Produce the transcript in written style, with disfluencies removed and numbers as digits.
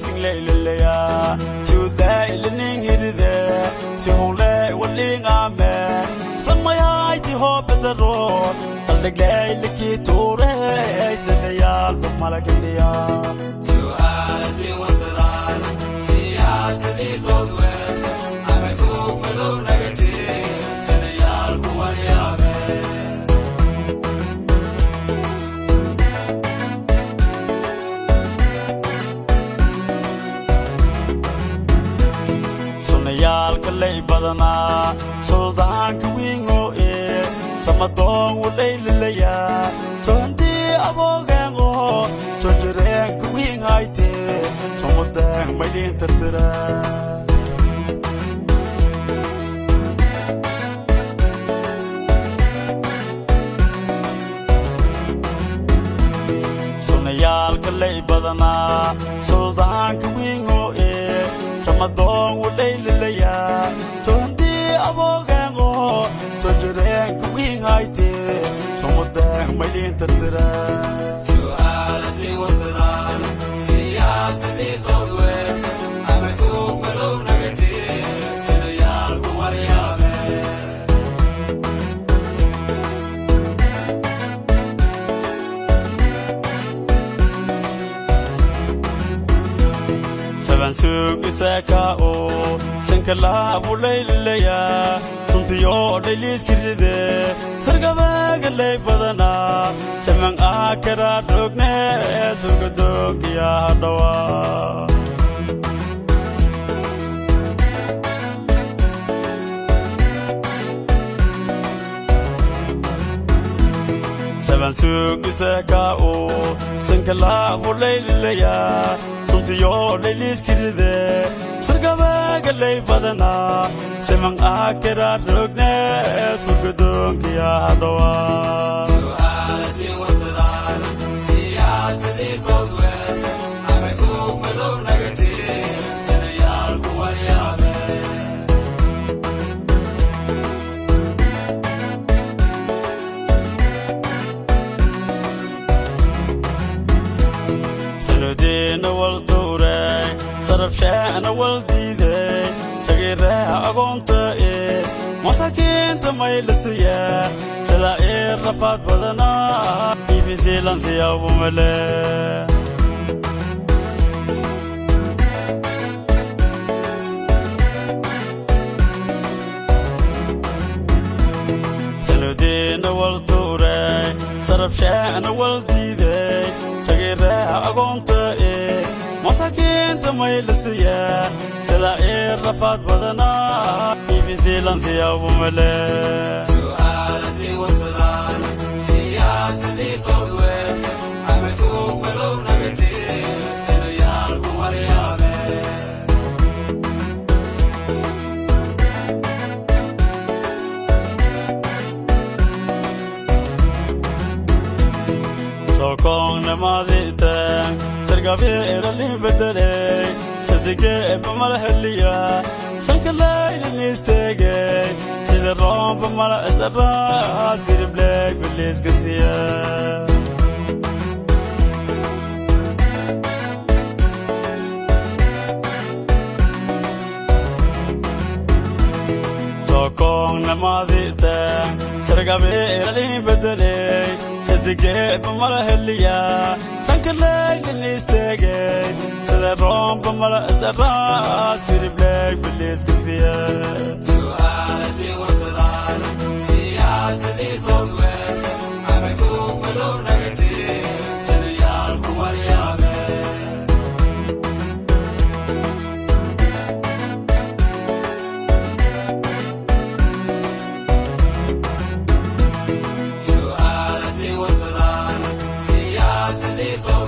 Singlea, to the Leaning it there, Sihole, Walling Ame, some my eye to hope at the road, and the gay licky to race in the yard of Malacandia. To us, it was a lie. Siyaasadeed old west. I'm a soup with no negative. Send a yard, Kumariame. Sonayal Kalay Badana, Soldan Kuingo e, Samadong Ulaya, Tondi Abogango, Tojere Kuing Haite, Somodang my intertera. Sonayal Kalay Badana, Soldan Kuingo e, Samadong Ulaya, Tondi Abogango, Tojere Kuing Haite, Somodang my intertera. To us, it was a lie. Siyaasadeed old west. I'm a soup with no negative. Send a yard, Kumariame. Seven Suk Isaka o Senkala Bulaya, Suntio de Liskide, Sargavaga lay Badana, Semang Akara Dogne, Sugadokia Dawa. Seven Suk Isaka o Senkala Bulaya. Yo ladies kiride sargavaga lay badana semang akera rugne sugudung kiya dawa. To us, it was a lie. Siyaasadeed old west. I'm a soup with no negative. Send a yard, Kumariame. Sanudin wal ture saraf shan wal dide sagira agonta e masakin tamay lasiya sala e rafat badana ibizilan siya bumale. Sanudin wal ture saraf shan wal dide sagira agonta e masakin tamay lasiya sala e rafat badana ibizilan siya bumale. To us, it was a lie. Siyaasadeed old west. I'm a soup with no negative. Send a yard, Kumariame. Tokong namadita Sargavera libedere Sadige Bamalhalia Sankalay Nistege Sida Romba Mala Azara Siri Black Vilis Gazia. Tokong namadita Sargavera libedere Sadige Bamalhalia Sankalay Nistege Sida Romba Mala Azara Siri Black Vilis Gazia. To us, it was a lie. Siyaasadeed old west. I'm a soup with no negative. Send a yard, Kumariame. To us, it was a lie. Siyaasadeed old